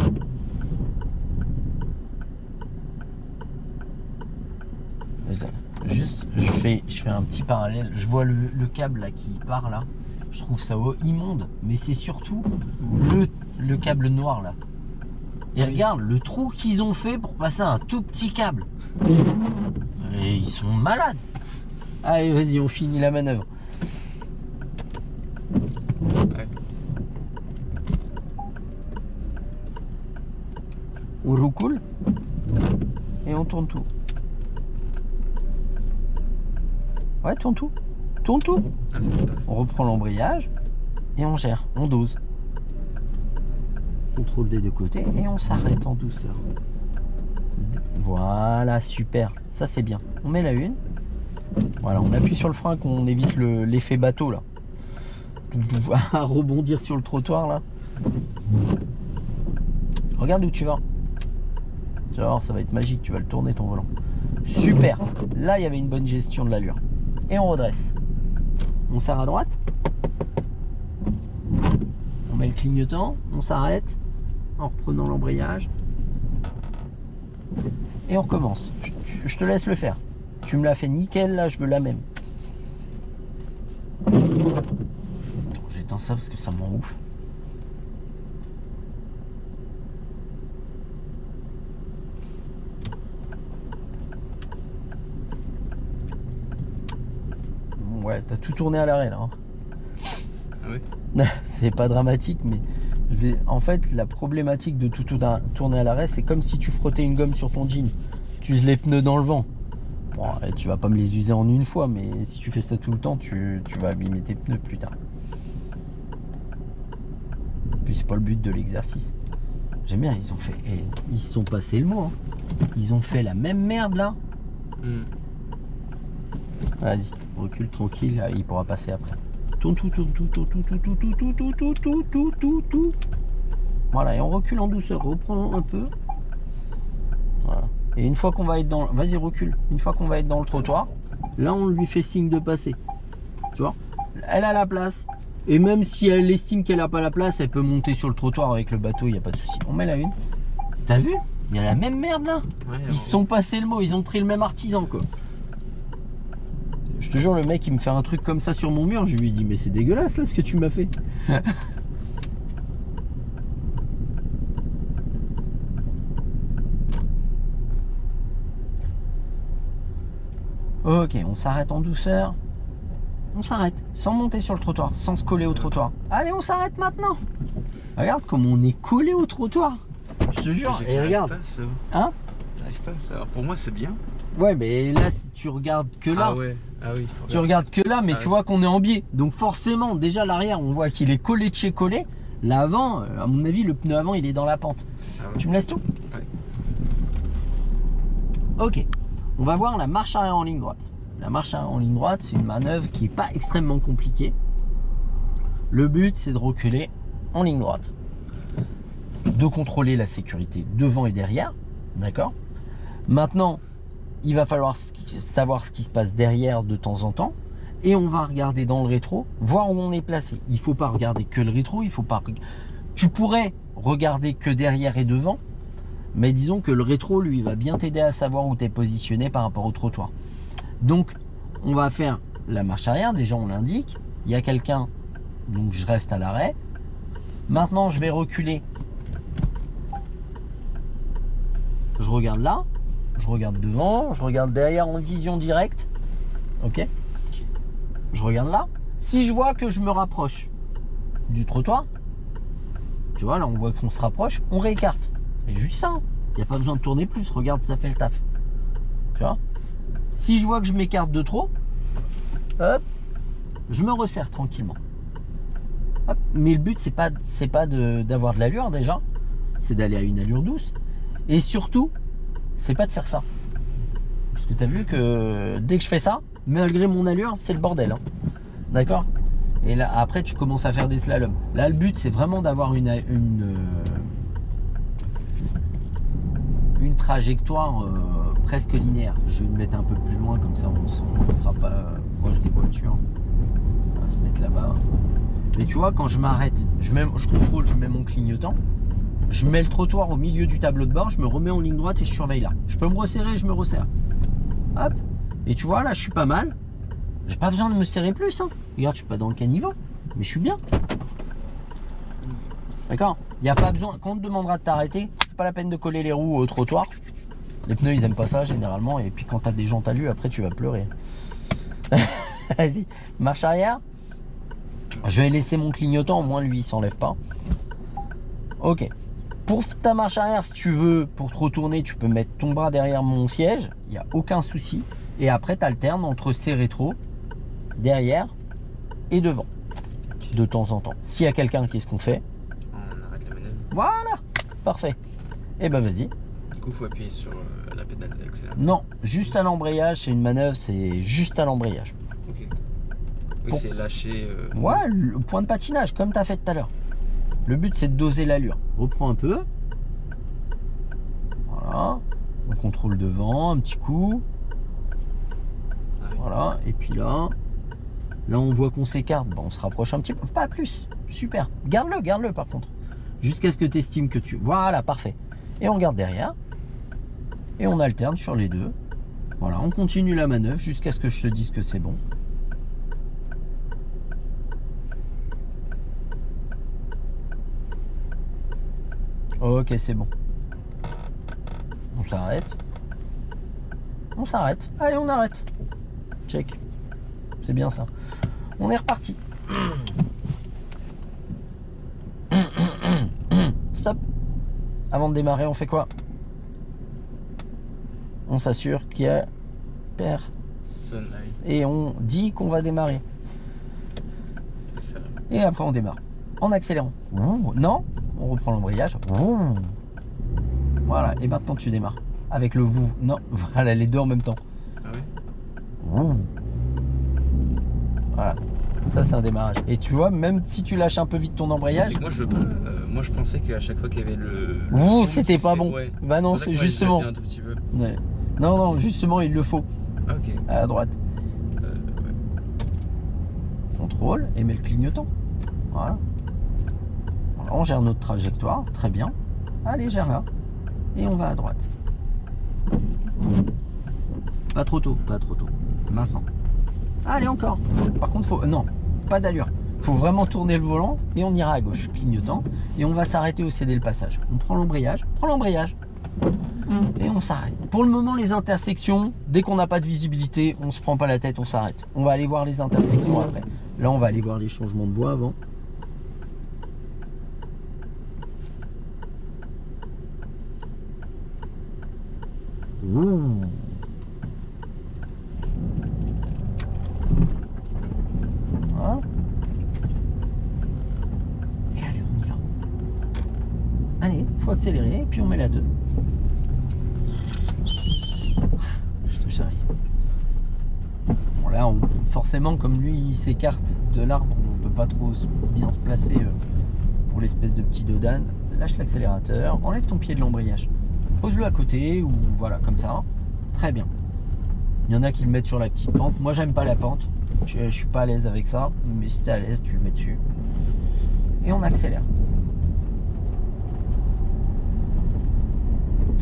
Juste, je fais un petit parallèle. Je vois le câble là qui part là. Je trouve ça immonde. Mais c'est surtout le câble noir là. Et regarde le trou qu'ils ont fait pour passer un tout petit câble. Et ils sont malades. Allez, vas-y, on finit la manœuvre. Ouais. On recoule et on tourne tout. Ouais, tourne tout. Tourne tout. Ah, c'est pas... On reprend l'embrayage et on gère, on dose. Contrôle des deux côtés et on s'arrête en douceur. Voilà, super. Ça, c'est bien. On met la une. Voilà, on appuie sur le frein qu'on évite l'effet bateau là. À rebondir sur le trottoir là. Regarde où tu vas. Tu vas voir, ça va être magique. Tu vas le tourner ton volant. Super. Là, il y avait une bonne gestion de l'allure. Et on redresse. On serre à droite. On met le clignotant. On s'arrête en reprenant l'embrayage. Et on recommence. Je te laisse le faire. Tu me l'as fait nickel, là, je veux la même. J'éteins ça parce que ça m'en ouf. Ouais, t'as tout tourné à l'arrêt, là. Hein. Ah ouais. C'est pas dramatique, mais en fait, la problématique de tout tourner à l'arrêt, c'est comme si tu frottais une gomme sur ton jean. Tu uses les pneus dans le vent. Bon, tu vas pas me les user en une fois, mais si tu fais ça tout le temps, tu vas abîmer tes pneus plus tard. Puis c'est pas le but de l'exercice. J'aime bien, ils se sont passés le mot. Hein. Ils ont fait la même merde là. Vas-y, recule tranquille, là, il pourra passer après. Tourne tout. Voilà, et on recule en douceur, reprends un peu. Voilà. Et une fois qu'on va être dans... Vas-y, recule. Une fois qu'on va être dans le trottoir, là, on lui fait signe de passer. Tu vois? Elle a la place. Et même si elle estime qu'elle n'a pas la place, elle peut monter sur le trottoir avec le bateau, il n'y a pas de souci. On met la une. T'as vu? Il y a la même merde là. Ouais, ils se sont passés le mot, ils ont pris le même artisan quoi. Je te jure, le mec il me fait un truc comme ça sur mon mur, je lui dis mais c'est dégueulasse là ce que tu m'as fait. Ok, on s'arrête en douceur. On s'arrête, sans monter sur le trottoir, sans se coller au trottoir. Allez, on s'arrête maintenant. Regarde comme on est collé au trottoir. Je te jure, et regarde. Pas, ça. Hein? J'arrive pas à savoir. Pour moi, c'est bien. Ouais, mais là, si tu regardes que là, Ah ouais, ah oui. tu regardes que là, mais Ah tu ouais. vois qu'on est en biais. Donc forcément, déjà l'arrière, on voit qu'il est collé de chez collé. L'avant, à mon avis, le pneu avant, il est dans la pente. Ah ouais. Tu me laisses tout? Ouais. Ok, on va voir la marche arrière en ligne droite. La marche arrière en ligne droite, c'est une manœuvre qui n'est pas extrêmement compliquée. Le but, c'est de reculer en ligne droite. De contrôler la sécurité devant et derrière. D'accord? Maintenant, il va falloir savoir ce qui se passe derrière de temps en temps. Et on va regarder dans le rétro, voir où on est placé. Il ne faut pas regarder que le rétro, il faut pas Tu pourrais regarder que derrière et devant, mais disons que le rétro, lui, va bien t'aider à savoir où tu es positionné par rapport au trottoir. Donc, on va faire la marche arrière. Déjà, on l'indique. Il y a quelqu'un, donc je reste à l'arrêt. Maintenant, je vais reculer. Je regarde là, je regarde devant, je regarde derrière en vision directe. Ok. Je regarde là. Si je vois que je me rapproche du trottoir, tu vois, là, on voit qu'on se rapproche, on réécarte. Et juste ça. Il n'y a pas besoin de tourner plus. Regarde, ça fait le taf. Tu vois. Si je vois que je m'écarte de trop, hop, je me resserre tranquillement. Hop. Mais le but, c'est pas d'avoir de l'allure déjà, c'est d'aller à une allure douce. Et surtout, c'est pas de faire ça. Parce que tu as vu que dès que je fais ça, malgré mon allure, c'est le bordel. Hein. D'accord? Et là, après, tu commences à faire des slaloms. Là, le but, c'est vraiment d'avoir une trajectoire presque linéaire. Je vais me mettre un peu plus loin, comme ça, on ne sera pas proche des voitures. On va se mettre là-bas. Mais tu vois, quand je m'arrête, je contrôle, je mets mon clignotant, je mets le trottoir au milieu du tableau de bord, je me remets en ligne droite et je surveille là. Je peux me resserrer, je me resserre. Hop. Et tu vois, là, je suis pas mal. J'ai pas besoin de me serrer plus. Hein. Regarde, je suis pas dans le caniveau, mais je suis bien. D'accord? Il n'y a pas besoin. Quand on te demandera de t'arrêter, c'est pas la peine de coller les roues au trottoir. Les pneus, ils aiment pas ça généralement. Et puis quand tu as des jantes à lui, après, tu vas pleurer. Vas-y, marche arrière. Je vais laisser mon clignotant, au moins lui il s'enlève pas. Ok. Pour ta marche arrière, si tu veux, pour te retourner, tu peux mettre ton bras derrière mon siège. Il n'y a aucun souci. Et après, tu alternes entre ces rétros, derrière et devant. De temps en temps. S'il y a quelqu'un, qu'est-ce qu'on fait? On arrête la manœuvre. Voilà. Parfait. Et ben vas-y. Du coup, il faut appuyer sur la pédale d'accélérateur. Non, juste à l'embrayage, c'est une manœuvre, c'est juste à l'embrayage. Ok. Oui, c'est lâcher. Ouais, le point de patinage, comme tu as fait tout à l'heure. Le but, c'est de doser l'allure. Reprends un peu. Voilà. On contrôle devant, un petit coup. Ah oui. Voilà. Et puis là, on voit qu'on s'écarte. Bon, on se rapproche un petit peu. Pas plus. Super. Garde-le par contre. Jusqu'à ce que tu estimes que tu... Voilà, parfait. Et on regarde derrière. Et on alterne sur les deux. Voilà, on continue la manœuvre jusqu'à ce que je te dise que c'est bon. Ok, c'est bon. On s'arrête. On s'arrête. Allez, on arrête. Check. C'est bien ça. On est reparti. Stop. Avant de démarrer, on fait quoi? On s'assure qu'il y a personne. Et on dit qu'on va démarrer. Et après, on démarre. En accélérant. Non, on reprend l'embrayage. Voilà, et maintenant tu démarres. Avec le vous. Non, voilà, les deux en même temps. Ah oui. Voilà, ça c'est un démarrage. Et tu vois, même si tu lâches un peu vite ton embrayage. C'est que moi je veux pas. Moi je pensais qu'à chaque fois qu'il y avait le c'était pas bon. Ouais. Bah non, c'est justement. Un tout petit peu. Ouais. Non, justement, il le faut. Ah, ok. À la droite. Ouais. Contrôle et mets le clignotant. Voilà. On gère notre trajectoire, très bien. Allez, gère là. Et on va à droite. Pas trop tôt, pas trop tôt. Maintenant. Allez, encore. Par contre, faut... Non, pas d'allure. Faut vraiment tourner le volant et on ira à gauche, clignotant. Et on va s'arrêter au céder le passage. On prend l'embrayage, et on s'arrête. Pour le moment, les intersections, dès qu'on n'a pas de visibilité, on se prend pas la tête, on s'arrête. On va aller voir les intersections après. Là, on va aller voir les changements de voie avant. Ouh. Voilà. Et allez, on y va. Allez, faut accélérer, et puis on met la 2. Je te charrie. Bon là, forcément, comme lui, il s'écarte de l'arbre, on peut pas trop bien se placer pour l'espèce de petit dodane. Lâche l'accélérateur, enlève ton pied de l'embrayage. Pose-le à côté, ou voilà, comme ça. Très bien. Il y en a qui le mettent sur la petite pente. Moi, j'aime pas la pente. Je suis pas à l'aise avec ça. Mais si t'es à l'aise, tu le mets dessus. Et on accélère.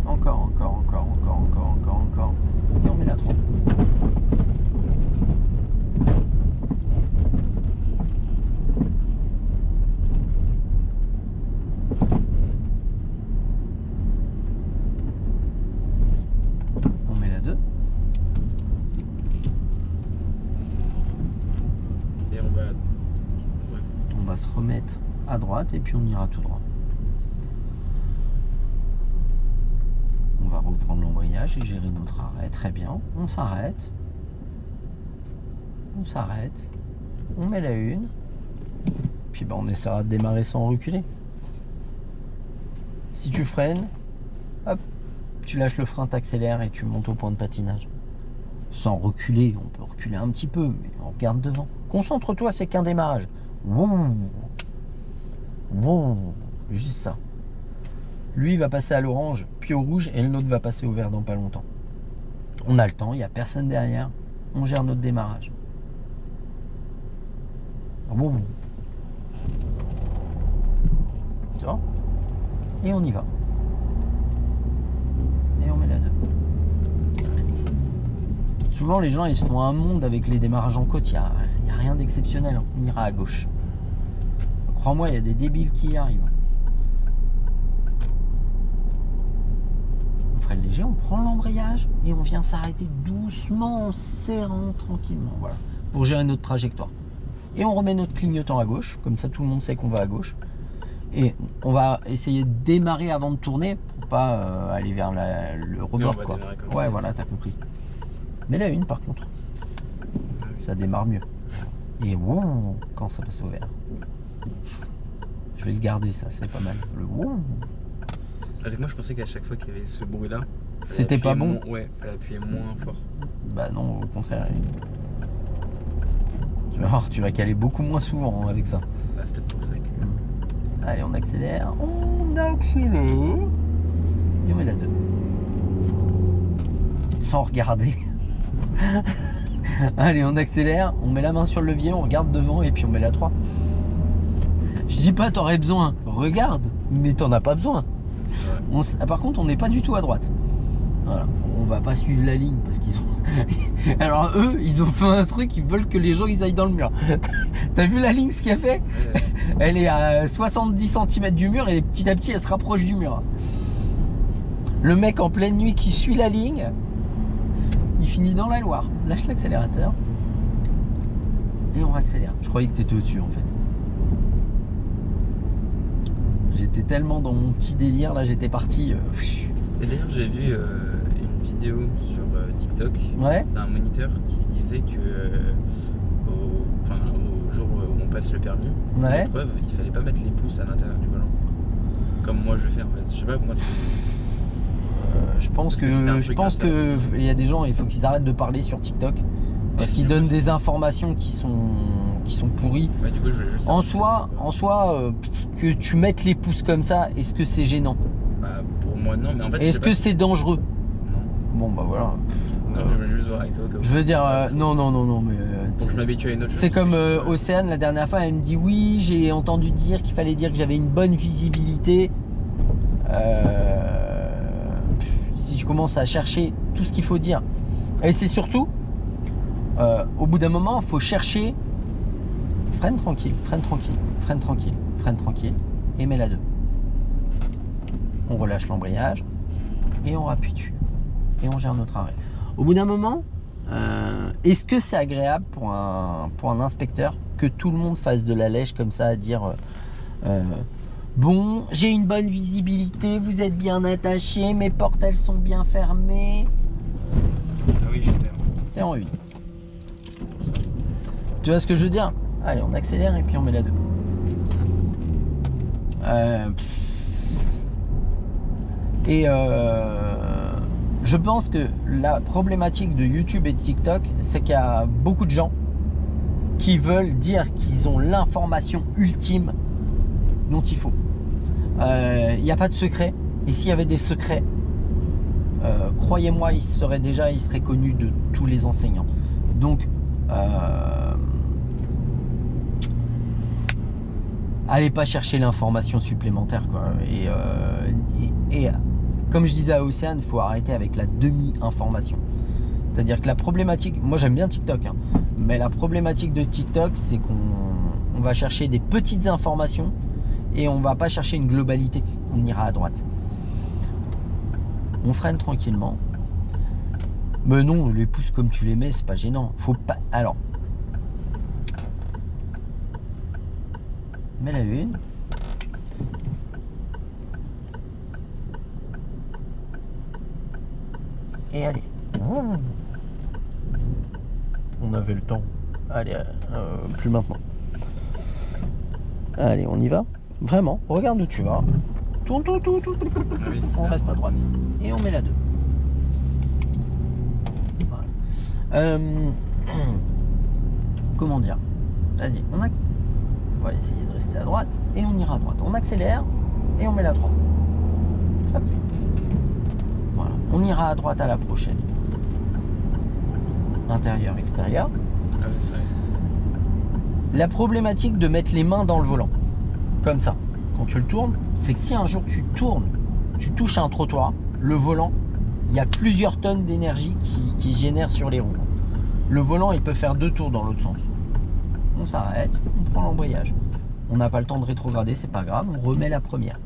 Encore. Et on met la 3. On met la 2. Et on va. Ouais. On va se remettre à droite et puis on ira tout droit. On va reprendre l'embrayage et gérer notre arrêt. Très bien. On s'arrête. On met la 1. Puis on essaiera de démarrer sans reculer. Si tu freines, hop, tu lâches le frein, t'accélères et tu montes au point de patinage. Sans reculer, on peut reculer un petit peu, mais on regarde devant. Concentre-toi, c'est qu'un démarrage. Wow. Juste ça. Lui, il va passer à l'orange, puis au rouge, et l'autre va passer au vert dans pas longtemps. On a le temps, il n'y a personne derrière. On gère notre démarrage. Wow. Tu vois ? Et on y va. Et on met la 2. Souvent, les gens, ils se font un monde avec les démarrages en côte. Il n'y a rien d'exceptionnel. On ira à gauche. Crois-moi, il y a des débiles qui y arrivent. On freine léger, on prend l'embrayage et on vient s'arrêter doucement en serrant tranquillement. Voilà. Pour gérer notre trajectoire. Et on remet notre clignotant à gauche. Comme ça, tout le monde sait qu'on va à gauche. Et on va essayer de démarrer avant de tourner pour pas aller vers le rebord. Quoi. Ouais, voilà, t'as compris. Mais la 1 par contre, ça démarre mieux. Et wow, quand ça passe au vert. Je vais le garder, ça, c'est pas mal. Le wow. Avec moi, je pensais qu'à chaque fois qu'il y avait ce bruit-là, c'était pas bon. Ouais, fallait appuyer moins fort. Bah non, au contraire. Tu vas voir, tu vas caler beaucoup moins souvent avec ça. Ah, c'était pour ça que. Allez, on accélère. Et on met la 2. Sans regarder. Allez, on accélère. On met la main sur le levier, on regarde devant et puis on met la 3. Je dis pas t'aurais besoin. Regarde, mais t'en as pas besoin. Par contre, on n'est pas du tout à droite. Voilà. On va pas suivre la ligne parce qu'ils ont. Alors eux, ils ont fait un truc, ils veulent que les gens ils aillent dans le mur. T'as vu la ligne ce qu'elle fait? Elle est à 70 cm du mur et petit à petit elle se rapproche du mur. Le mec en pleine nuit qui suit la ligne, il finit dans la Loire. Lâche l'accélérateur et on accélère. Je croyais que t'étais au-dessus en fait. J'étais tellement dans mon petit délire là, j'étais parti. Et d'ailleurs, j'ai vu une vidéo sur TikTok d'un moniteur qui disait que au jour où on passe le permis, l'épreuve, il fallait pas mettre les pouces à l'intérieur du volant. Comme moi je fais en fait. Je sais pas, moi c'est. Je pense que il y a des gens, il faut qu'ils arrêtent de parler sur TikTok parce qu'ils donnent des informations qui sont pourries. Ouais, du coup, en soi, que tu mettes les pouces comme ça, est-ce que c'est gênant? Bah, pour moi non, mais en fait. Est-ce que c'est dangereux? Non. Bon bah voilà. Non, je veux juste voir avec toi. Je veux dire, non, mais. Pour que je m'habitue à une autre chose. C'est comme Océane la dernière fois, elle me dit oui, j'ai entendu dire qu'il fallait dire que j'avais une bonne visibilité. Si je commence à chercher tout ce qu'il faut dire, et c'est surtout, au bout d'un moment, il faut chercher. Freine tranquille, et mets la 2. On relâche l'embrayage et on rappuie dessus et on gère notre arrêt. Au bout d'un moment, est-ce que c'est agréable pour un inspecteur que tout le monde fasse de la lèche comme ça, à dire bon, j'ai une bonne visibilité, vous êtes bien attachés, mes portes elles sont bien fermées. Ah oui, t'es en 1. Tu vois ce que je veux dire? Allez, on accélère et puis on met la 2. Je pense que la problématique de YouTube et de TikTok, c'est qu'il y a beaucoup de gens qui veulent dire qu'ils ont l'information ultime dont il faut. Il n'y a pas de secret. Et s'il y avait des secrets, croyez-moi, ils seraient connus de tous les enseignants. Donc, allez pas chercher l'information supplémentaire, quoi. Et comme je disais à Océane, il faut arrêter avec la demi-information. C'est-à-dire que la problématique, moi j'aime bien TikTok, hein, mais la problématique de TikTok, c'est qu'on va chercher des petites informations et on va pas chercher une globalité. On ira à droite. On freine tranquillement. Mais non, les pouces comme tu les mets, c'est pas gênant. Faut pas. Alors, mets la une. Et allez. On avait le temps. Allez, plus maintenant. Allez, on y va. Vraiment, regarde où tu vas. Tourne. Ah oui, On reste à droite. Et on met la 2. Voilà. Comment dire? Vas-y, on accélère. On va essayer de rester à droite. Et on ira à droite. On accélère. Et on met la 3. Hop. Voilà. On ira à droite à la prochaine. Intérieur, extérieur. Ah oui, c'est vrai. La problématique de mettre les mains dans le volant, comme ça, quand tu le tournes, c'est que si un jour tu tournes, tu touches un trottoir, le volant, il y a plusieurs tonnes d'énergie qui se génèrent sur les roues. Le volant, il peut faire 2 tours dans l'autre sens. On s'arrête, on prend l'embrayage. On n'a pas le temps de rétrograder, c'est pas grave, on remet la première.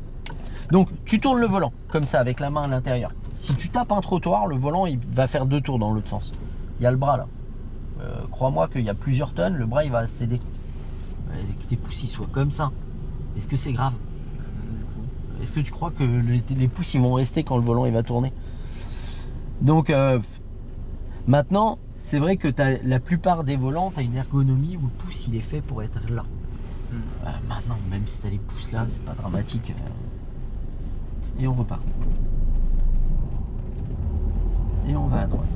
Donc, tu tournes le volant, comme ça, avec la main à l'intérieur. Si tu tapes un trottoir, le volant, il va faire 2 tours dans l'autre sens. Il y a le bras là. Crois-moi qu'il y a plusieurs tonnes, le bras il va céder. Que tes pouces ils soient comme ça. Est-ce que c'est grave? Est-ce que tu crois que les pouces ils vont rester quand le volant il va tourner? Donc maintenant, c'est vrai que la plupart des volants, tu as une ergonomie où le pouce il est fait pour être là. Maintenant, même si tu as les pouces là, c'est pas dramatique. Et on repart. Et on va à droite.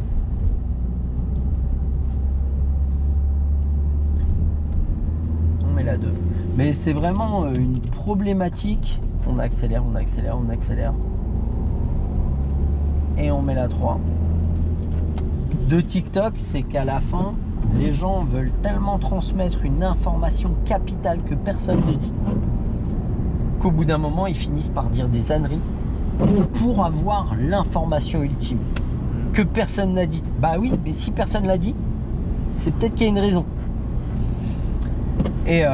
On met la 2. Mais c'est vraiment une problématique. On accélère. Et on met la 3. De TikTok, c'est qu'à la fin, les gens veulent tellement transmettre une information capitale que personne ne dit, qu'au bout d'un moment, ils finissent par dire des âneries pour avoir l'information ultime que personne n'a dite. Bah oui, mais si personne l'a dit, c'est peut-être qu'il y a une raison. Et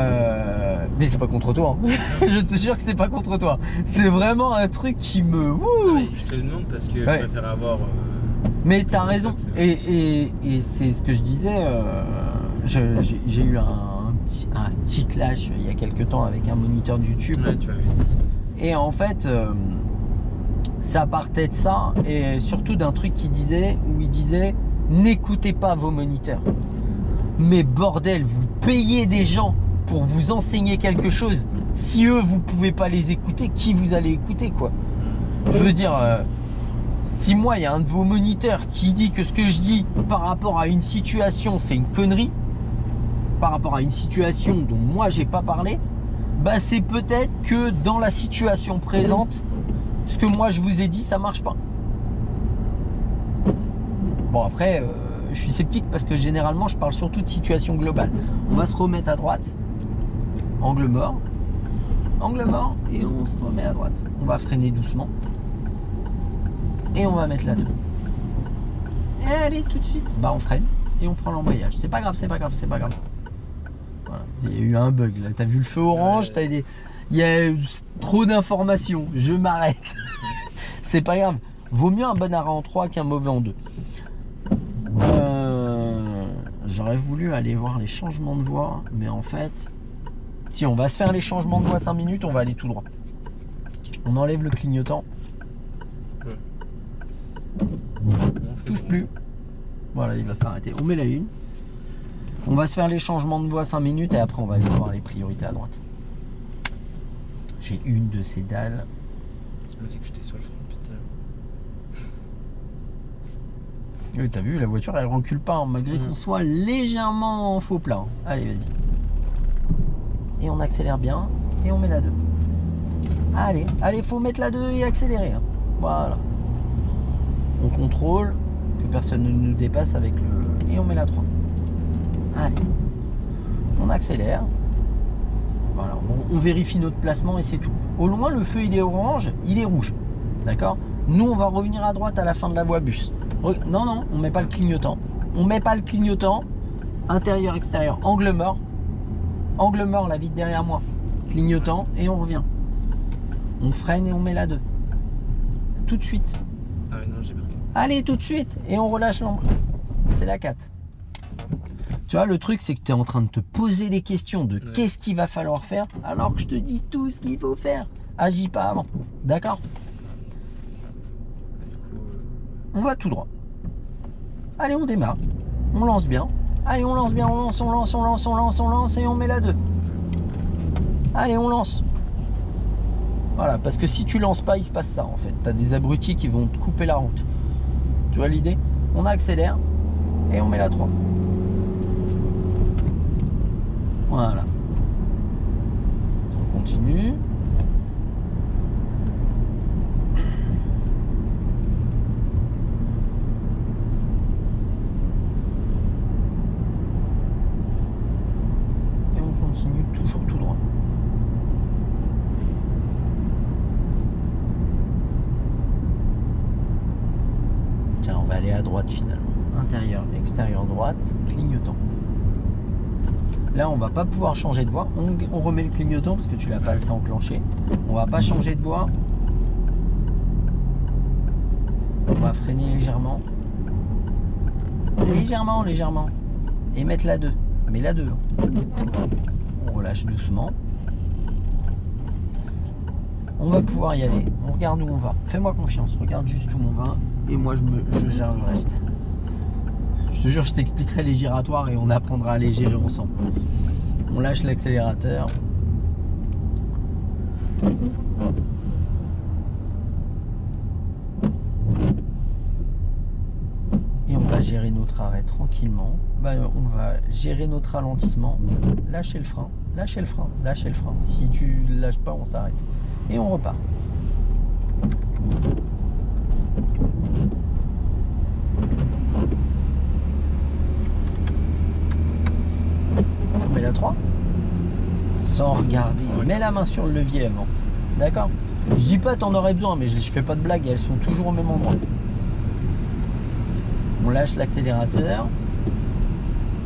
mais c'est pas contre toi, hein. Je te jure que c'est pas contre toi. C'est vraiment un truc qui me... Je te le demande parce que je préfère avoir... Mais t'as raison. Et c'est ce que je disais. J'ai eu un petit clash il y a quelques temps avec un moniteur de YouTube. Ouais, tu m'avais dit. Et en fait, ça partait de ça. Et surtout d'un truc où il disait n'écoutez pas vos moniteurs. Mais bordel, vous payez des gens pour vous enseigner quelque chose. Si eux, vous pouvez pas les écouter, qui vous allez écouter, quoi? Je veux dire, si moi, il y a un de vos moniteurs qui dit que ce que je dis par rapport à une situation, c'est une connerie, par rapport à une situation dont moi, j'ai pas parlé, bah c'est peut-être que dans la situation présente, ce que moi, je vous ai dit, ça marche pas. Bon, après... je suis sceptique parce que généralement je parle surtout de situation globale. On va se remettre à droite, angle mort, et on se remet à droite. On va freiner doucement et on va mettre la 2. Et allez, tout de suite, bah on freine et on prend l'embrayage. C'est pas grave. Voilà. Il y a eu un bug là, t'as vu le feu orange, il y a trop d'informations, je m'arrête. C'est pas grave, vaut mieux un bon arrêt en 3 qu'un mauvais en 2. J'aurais voulu aller voir les changements de voie, mais en fait, si on va se faire les changements de voie 5 minutes, on va aller tout droit. On enlève le clignotant. Touche plus. Voilà, il va s'arrêter. On met la 1. On va se faire les changements de voie 5 minutes et après on va aller voir les priorités à droite. J'ai une de ces dalles. C'est que j'étais sur le front, putain. Oui, t'as vu, la voiture elle recule pas, hein, malgré qu'on soit légèrement en faux plat. Allez, vas-y. Et on accélère bien et on met la 2. Allez, faut mettre la 2 et accélérer. Hein. Voilà. On contrôle que personne ne nous dépasse avec le... Et on met la 3. Allez. On accélère. Voilà, on vérifie notre placement et c'est tout. Au loin, le feu il est orange, il est rouge. D'accord? Nous, on va revenir à droite à la fin de la voie bus. Non, non, on met pas le clignotant. On met pas le clignotant. Intérieur, extérieur, angle mort. Angle mort, la vitre derrière moi. Clignotant et on revient. On freine et on met la 2. Tout de suite. Ah oui, non, j'ai pris. Allez, tout de suite. Et on relâche l'embrayage. C'est la 4. Tu vois, le truc, c'est que tu es en train de te poser des questions de qu'est-ce qu'il va falloir faire alors que je te dis tout ce qu'il faut faire. Agis pas avant. D'accord? On va tout droit. Allez, on démarre. On lance bien. Allez, on lance bien, on lance et on met la 2. Allez, on lance. Voilà, parce que si tu lances pas, il se passe ça en fait. Tu as des abrutis qui vont te couper la route. Tu vois l'idée? On accélère et on met la 3. Voilà. On continue. Et on continue toujours tout droit. Tiens, on va aller à droite finalement. Intérieur, extérieur, droite, clignotant. Là, on va pas pouvoir changer de voie. On remet le clignotant parce que tu l'as pas assez enclenché. On va pas changer de voie. On va freiner légèrement. Légèrement. Et mettre la 2. Mais la 2. On relâche doucement. On va pouvoir y aller. On regarde où on va. Fais-moi confiance. Regarde juste où on va. Et moi, je gère le reste. Je te jure, je t'expliquerai les giratoires et on apprendra à les gérer ensemble. On lâche l'accélérateur. Et on va gérer notre arrêt tranquillement. On va gérer notre ralentissement. Lâcher le frein, lâcher le frein, lâcher le frein. Si tu lâches pas, on s'arrête. Et on repart. On met la 3 sans regarder, mets la main sur le levier avant, d'accord? Je dis pas t'en aurais besoin, mais je fais pas de blague, elles sont toujours au même endroit. On lâche l'accélérateur,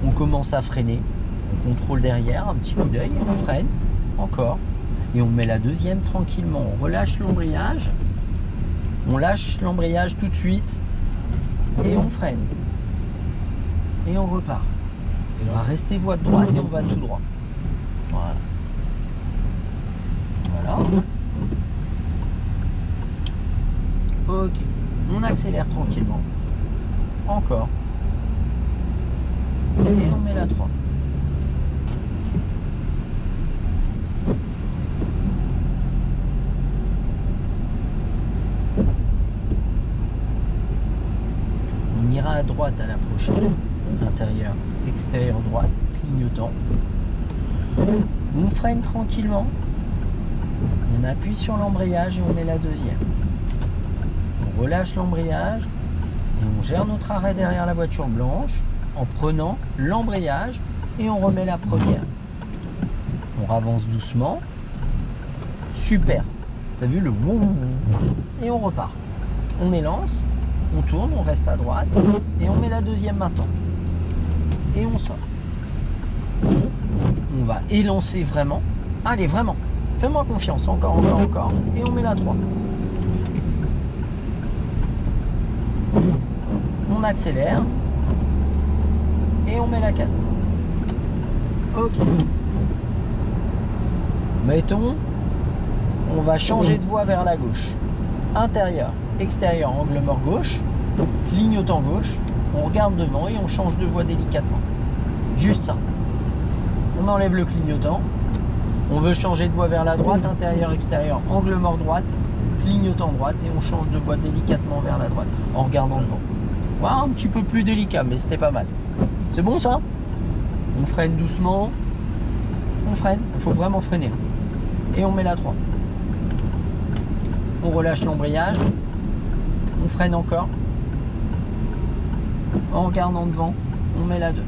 on commence à freiner, on contrôle derrière, un petit coup d'œil, on freine encore et on met la deuxième tranquillement. On relâche l'embrayage, on lâche l'embrayage tout de suite et on freine et on repart. On va rester voie de droite et on va tout droit. Voilà. Ok. On accélère tranquillement. Encore. Et on met la 3. On ira à droite à la prochaine. Intérieur, extérieur, droite, clignotant. On freine tranquillement. On appuie sur l'embrayage et on met la deuxième. On relâche l'embrayage et on gère notre arrêt derrière la voiture blanche en prenant l'embrayage et on remet la première. On avance doucement. Super. T'as vu le wouh? Et on repart. On élance, on tourne, on reste à droite et on met la deuxième maintenant. Et on sort. On va élancer vraiment. Allez, vraiment. Fais-moi confiance. Encore. Et on met la 3. On accélère. Et on met la 4. Ok. Mettons, on va changer de voie vers la gauche. Intérieur, extérieur, angle mort gauche. Clignotant gauche. On regarde devant et on change de voie délicatement. Juste ça. On enlève le clignotant. On veut changer de voie vers la droite, intérieur, extérieur, angle mort droite, clignotant droite et on change de voie délicatement vers la droite en regardant devant. Voilà, un petit peu plus délicat, mais c'était pas mal. C'est bon ça? On freine doucement. On freine, il faut vraiment freiner. Et on met la 3. On relâche l'embrayage. On freine encore. En regardant devant, on met la 2.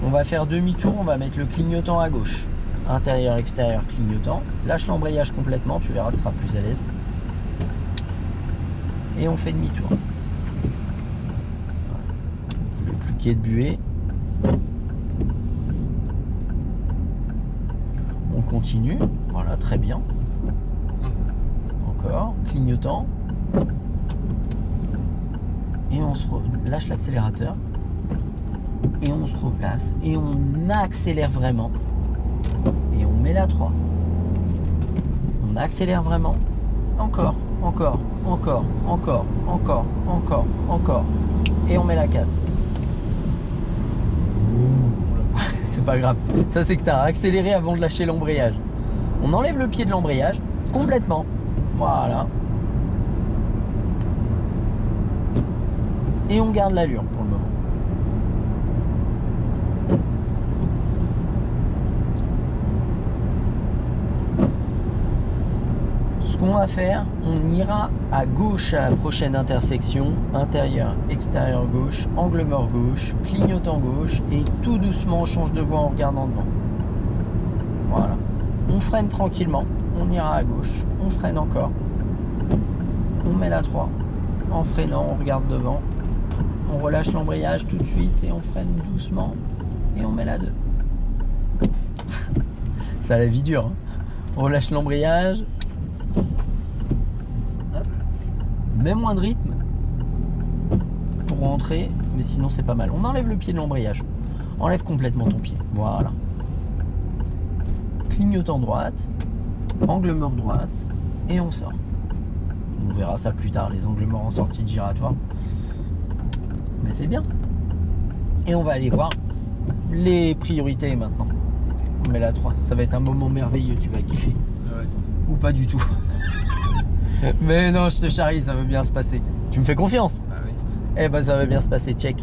On va faire demi-tour, on va mettre le clignotant à gauche. Intérieur, extérieur, clignotant. Lâche l'embrayage complètement, tu verras, tu seras plus à l'aise. et on fait demi-tour. Plus qu'il y ait de buée. On continue, voilà, très bien. Encore, clignotant. Et on se lâche l'accélérateur. Et on se replace. Et on accélère vraiment. Et on met la 3. On accélère vraiment. Encore, encore, encore, encore, encore, encore, encore. Et on met la 4. C'est pas grave. Ça, c'est que tu as accéléré avant de lâcher l'embrayage. On enlève le pied de l'embrayage complètement. Voilà. Et on garde l'allure pour le moment. Ce qu'on va faire, on ira à gauche à la prochaine intersection, intérieur, extérieur gauche, angle mort gauche, clignotant gauche et tout doucement on change de voie en regardant devant. Voilà. On freine tranquillement, on ira à gauche, on freine encore, on met la 3, en freinant on regarde devant, on relâche l'embrayage tout de suite et on freine doucement et on met la 2. Ça la vie dure, hein. On relâche l'embrayage. Même moins de rythme pour rentrer, mais sinon c'est pas mal. On enlève le pied de l'embrayage. Enlève complètement ton pied. Voilà. Clignotant droite, angle mort droite, et on sort. On verra ça plus tard, les angles morts en sortie de giratoire. Mais c'est bien. Et on va aller voir les priorités maintenant. On met la 3. Ça va être un moment merveilleux, tu vas kiffer. Ah ouais. Ou pas du tout. Mais non, je te charrie, ça va bien se passer. Tu me fais confiance? Ah oui. Eh ben ça va bien se passer, check.